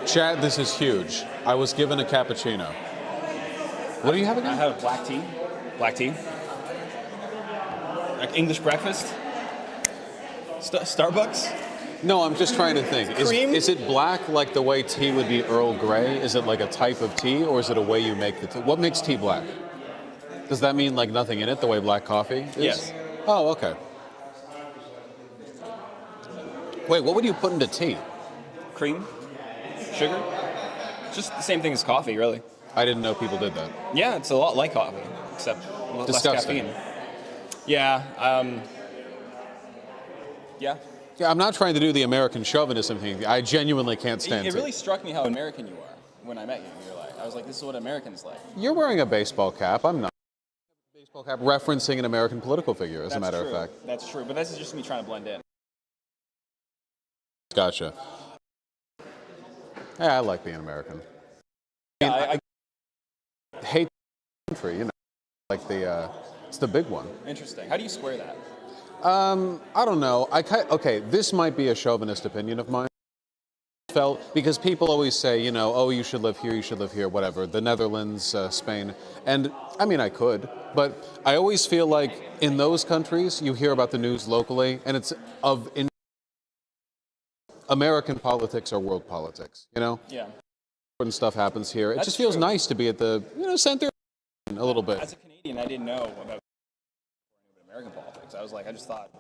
Chad, this is huge. I was given a cappuccino. What do you have again? I have black tea. Black tea. Like English breakfast. Starbucks. No, I'm just trying to think. Is it black like the way tea would be Earl Grey? Is it like a type of tea, or is it a way you make the tea? What makes tea black? Does that mean like nothing in it, the way black coffee is? Yes. Oh, okay. Wait, what would you put into tea? Cream. Sugar. Just the same thing as coffee, really. I didn't know people did that. Yeah, it's a lot like coffee, except less Disgusting. caffeine. Yeah. Yeah. Yeah, I'm not trying to do the American chauvinism thing. I genuinely can't stand it. It really struck me how American you are when I met you. I was like, this is what Americans like. You're wearing a baseball cap. I'm not. Baseball cap referencing an American political figure, as a matter of fact. That's true, but this is just me trying to blend in. Gotcha. Yeah, I like being American. Yeah, I hate the country, you know, like it's the big one. Interesting. How do you square that? I don't know. Okay, this might be a chauvinist opinion of mine. Felt because people always say, you know, oh, you should live here, whatever. The Netherlands, Spain, and I mean, I could, but I always feel like in those countries, you hear about the news locally, and it's in American politics or world politics, you know. Yeah. Important stuff happens here. It That's just feels true. nice to be at the center a little bit. As a Canadian, I didn't know about American politics. I just thought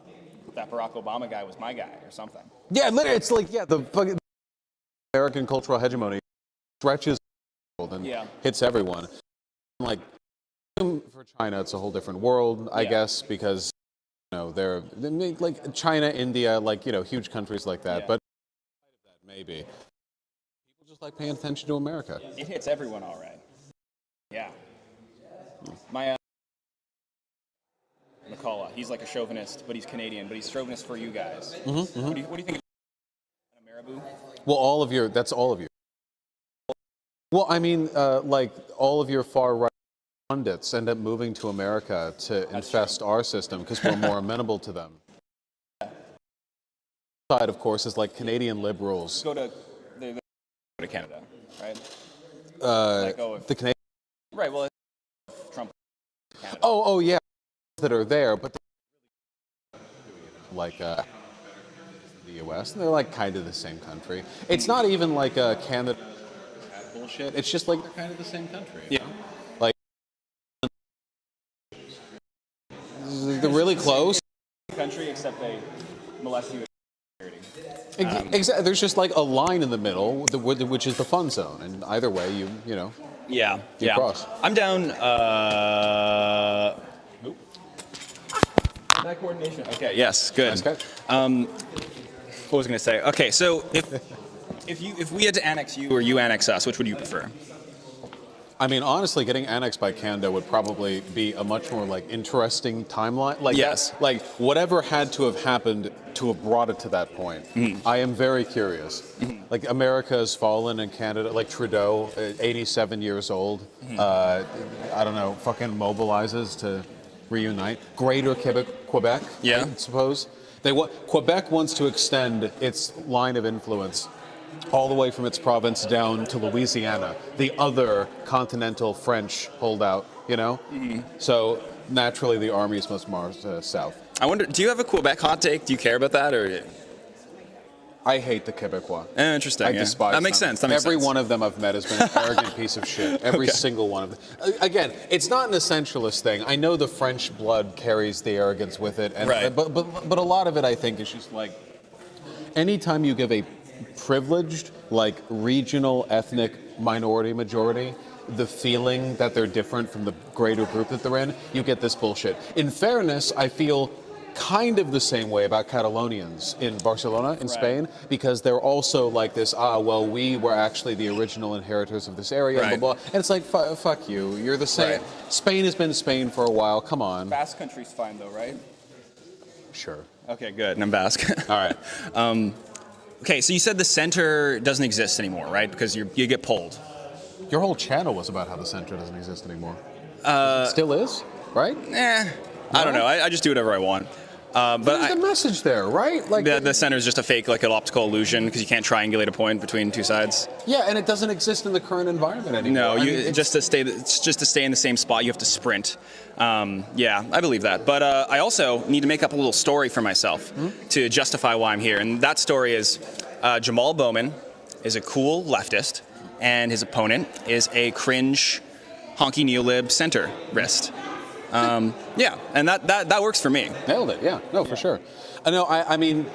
that Barack Obama guy was my guy or something. Yeah, literally, it's like the fucking American cultural hegemony stretches the world and hits everyone. Like for China, it's a whole different world, I guess, because you know they're like China, India, like you know, huge countries like that. But maybe people just like paying attention to America. It hits everyone, all right. Yeah. My McCullough, he's like a chauvinist, but he's Canadian, but he's chauvinist for you guys. What do you think of Marabou? Well, that's all of you. Well, I mean, like all of your far-right pundits end up moving to America to infest our system because we're more amenable to them. Side, of course, is like Canadian liberals. Go to Canada, right? The Canadian. Right. Well, Trump. Canada. Oh, yeah, that are there, but like the U.S. and they're like kind of the same country. It's not even like Canada bullshit. It's just like they're kind of the same country. You know? Like they're really close. Country, except they molest you. Exactly. There's just like a line in the middle, which is the fun zone, and either way, you know. Yeah. You cross. I'm down. That coordination. Okay. Yes. Good. Nice catch. What was I going to say? Okay. So if we had to annex you or you annex us, which would you prefer? I mean, honestly, getting annexed by Canada would probably be a much more like interesting timeline. Like, yes. Like whatever had to have happened to have brought it to that point. I am very curious. Like America has fallen and Canada, like Trudeau, 87 years old, I don't know, fucking mobilizes to reunite. Greater Quebec, I suppose. Quebec wants to extend its line of influence all the way from its province down to Louisiana, the other continental French holdout, you know? So naturally the armies must march south. I wonder, do you have a Quebec hot take? Do you care about that, or? I hate the Quebecois. Interesting. I despise that makes them. sense. That makes Every sense. one of them I've met has been an arrogant piece of shit. Every single one of them. Again, it's not an essentialist thing. I know the French blood carries the arrogance with it, and, but a lot of it I think is just like, anytime you give a privileged, like regional, ethnic minority majority the feeling that they're different from the greater group that they're in, you get this bullshit. In fairness, I feel kind of the same way about Catalonians in Barcelona, in Spain, because they're also like this, well, we were actually the original inheritors of this area, blah, blah. And it's like, fuck you. You're the same. Spain has been Spain for a while. Come on. Basque Country's fine, though, right? Sure. Okay, good. And I'm Basque. All right. Okay, so you said the center doesn't exist anymore, right? Because you get pulled. Your whole channel was about how the center doesn't exist anymore. Still is, right? I don't know. I just do whatever I want. But there's the message there, right? Like the center is just a fake, like an optical illusion, because you can't triangulate a point between two sides. Yeah, and it doesn't exist in the current environment anymore. No, just to stay in the same spot, you have to sprint. Yeah, I believe that. But I also need to make up a little story for myself to justify why I'm here. And that story is Jamal Bowman is a cool leftist, and his opponent is a cringe, honky neolib centrist. Yeah, and that works for me. Nailed it. Yeah, no, for sure. I mean,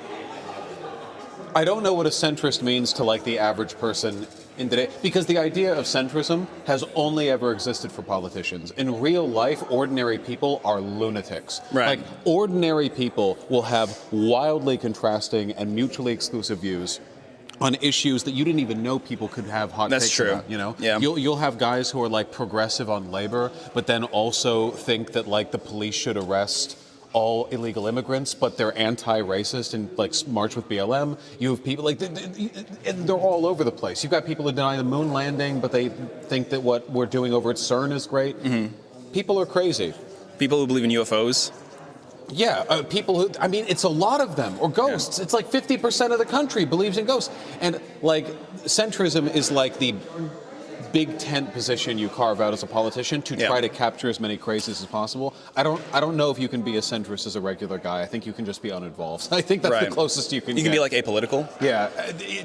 I don't know what a centrist means to like the average person in today, because the idea of centrism has only ever existed for politicians. In real life, ordinary people are lunatics. Right. Like, ordinary people will have wildly contrasting and mutually exclusive views on issues that you didn't even know people could have hot takes about, you know? Yeah. You'll have guys who are like progressive on labor, but then also think that like the police should arrest all illegal immigrants, but they're anti-racist and like march with BLM. You have people like, and they're all over the place. You've got people who deny the moon landing, but they think that what we're doing over at CERN is great. People are crazy. People who believe in UFOs. Yeah, people who, I mean, it's a lot of them. Or ghosts. Yeah. It's like 50% of the country believes in ghosts. And like, centrism is like the big tent position you carve out as a politician to try to capture as many crazes as possible. I don't know if you can be a centrist as a regular guy. I think you can just be uninvolved. I think that's the closest you can get. You can be like apolitical? Yeah,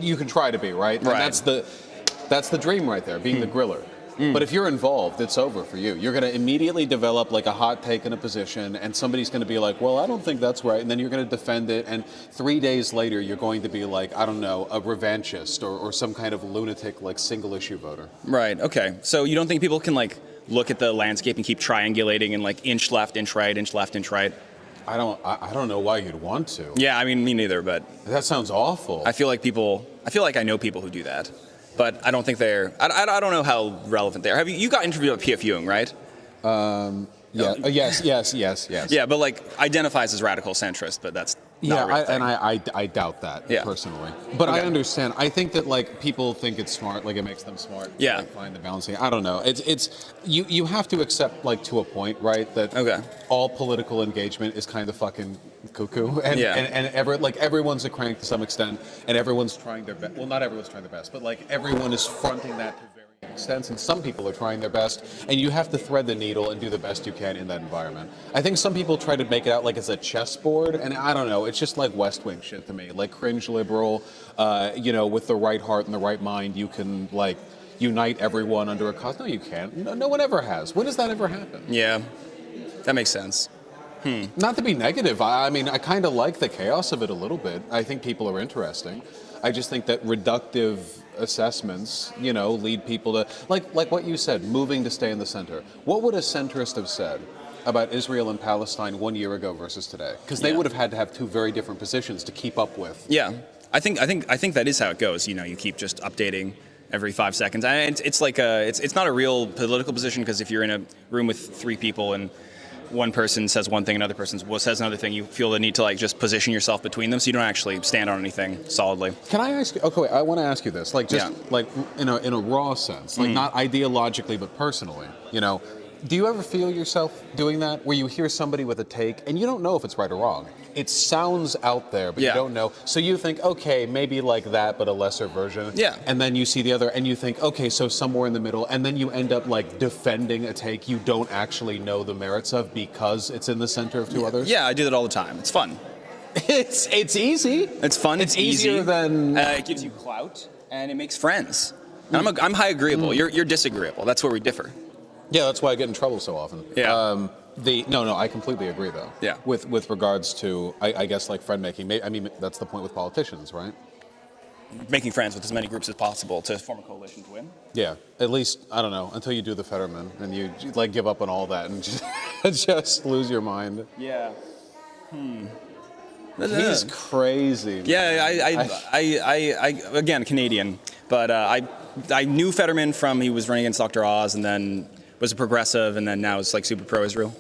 you can try to be, right? And that's the dream right there, being the griller. But if you're involved, it's over for you. You're going to immediately develop like a hot take in a position, and somebody's going to be like, well, I don't think that's right. And then you're going to defend it. And 3 days later, you're going to be like, I don't know, a revanchist or some kind of lunatic, like single issue voter. Right. Okay. So you don't think people can like look at the landscape and keep triangulating and like inch left, inch right, inch left, inch right? I don't know why you'd want to. Yeah. I mean, me neither, but. That sounds awful. I feel like I know people who do that. But I don't think I don't know how relevant they are. You got interviewed at P.F. Ewing, right? Yeah. Yes. Yeah, but like identifies as radical centrist, but that's not a real thing. I doubt that personally. But I understand. I think that like people think it's smart, like it makes them smart. Yeah. Like, find the balancing. I don't know. It's you have to accept like to a point, right? That all political engagement is kind of fucking cuckoo, and everyone's a crank to some extent, and everyone's trying their best. Well, not everyone's trying their best, but like everyone is fronting that to varying extents, and some people are trying their best, and you have to thread the needle and do the best you can in that environment. I think some people try to make it out like it's a chessboard, and I don't know. It's just like West Wing shit to me, like cringe liberal. With the right heart and the right mind, you can like unite everyone under a cause. No, you can't. No one ever has. When does that ever happen? Yeah, that makes sense. Not to be negative, I mean, I kind of like the chaos of it a little bit. I think people are interesting. I just think that reductive assessments, lead people to, like what you said, moving to stay in the center. What would a centrist have said about Israel and Palestine 1 year ago versus today? Because they would have had to have two very different positions to keep up with. Yeah, I think that is how it goes. You keep just updating every 5 seconds. And it's like it's not a real political position, because if you're in a room with three people and one person says one thing, another person says another thing, you feel the need to like just position yourself between them, so you don't actually stand on anything solidly. Can I ask you? Okay, wait, I want to ask you this, like just like in a raw sense, like not ideologically but personally. Do you ever feel yourself doing that, where you hear somebody with a take and you don't know if it's right or wrong? It sounds out there, but you don't know. So you think, okay, maybe like that, but a lesser version. Yeah. And then you see the other, and you think, okay, so somewhere in the middle, and then you end up like defending a take you don't actually know the merits of because it's in the center of two others. Yeah, I do that all the time. It's fun. It's easy. It's fun. It's easier than. It gives you clout, and it makes friends. And I'm high agreeable. You're disagreeable. That's where we differ. Yeah, that's why I get in trouble so often. Yeah. No, I completely agree though. Yeah. With regards to, I guess, like friend making. I mean, that's the point with politicians, right? Making friends with as many groups as possible to form a coalition to win. Yeah. At least, I don't know, until you do the Fetterman and you like give up on all that and just lose your mind. Yeah. He's crazy. Man. Yeah, I again, Canadian, but I knew Fetterman from he was running against Dr. Oz, and then was a progressive, and then now is like super pro-Israel.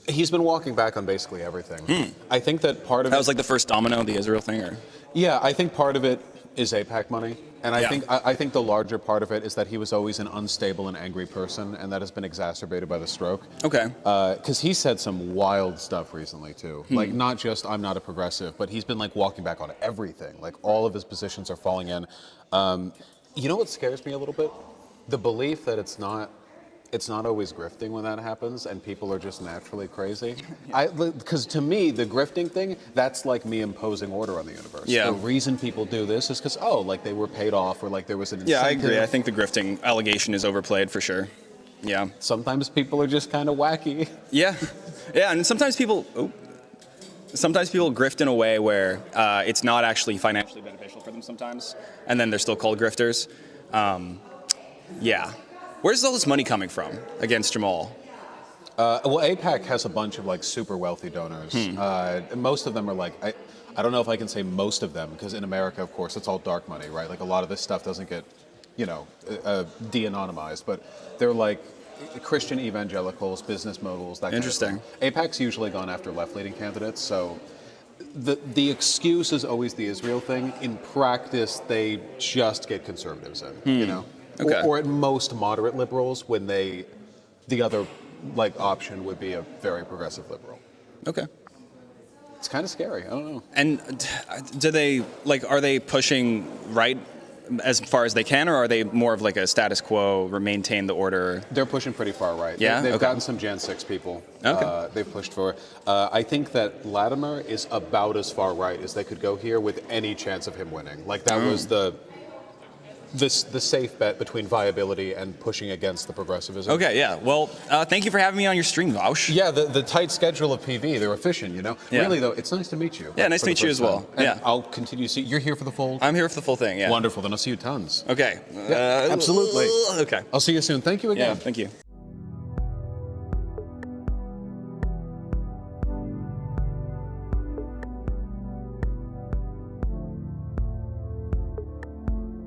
He's been walking back on basically everything. I think that part of that was like the first domino, the Israel thing, or? Yeah, I think part of it is APAC money. And I think the larger part of it is that he was always an unstable and angry person, and that has been exacerbated by the stroke. Okay. Because he said some wild stuff recently too. Like not just I'm not a progressive, but he's been like walking back on everything. Like all of his positions are falling in. You know what scares me a little bit? The belief that it's not always grifting when that happens, and people are just naturally crazy. Because to me, the grifting thing, that's like me imposing order on the universe. Yeah. The reason people do this is because, like they were paid off, or like there was an incentive. Yeah, I agree. I think the grifting allegation is overplayed for sure. Yeah. Sometimes people are just kind of wacky. Yeah. Yeah, and sometimes people grift in a way where it's not actually financially beneficial for them sometimes, and then they're still called grifters. Yeah. Where's all this money coming from against Jamal? Well, APAC has a bunch of like super wealthy donors. Most of them are like, I don't know if I can say most of them, because in America, of course, it's all dark money, right? Like a lot of this stuff doesn't get, de-anonymized, but they're like Christian evangelicals, business moguls, that kind of thing. APAC's usually gone after left-leaning candidates, so the excuse is always the Israel thing. In practice, they just get conservatives in, Okay. Or at most moderate liberals when the other option would be a very progressive liberal. Okay. It's kind of scary. I don't know. And do they are they pushing right as far as they can, or are they more of like a status quo, maintain the order? They're pushing pretty far right. Yeah? They've gotten some Gen 6 people. Okay. They've pushed for. I think that Latimer is about as far right as they could go here with any chance of him winning. Like that was the safe bet between viability and pushing against the progressivism. Okay, yeah. Well, thank you for having me on your stream, Vaush. Yeah, the tight schedule of PV, they're efficient, Yeah. Really, though, it's nice to meet you. Yeah, nice to meet you as well. And Yeah. I'll continue to see. You're here for the full? I'm here for the full thing, yeah. Wonderful, then I'll see you tons. Okay. Yeah, absolutely. Okay. I'll see you soon. Thank you again. Yeah, thank you.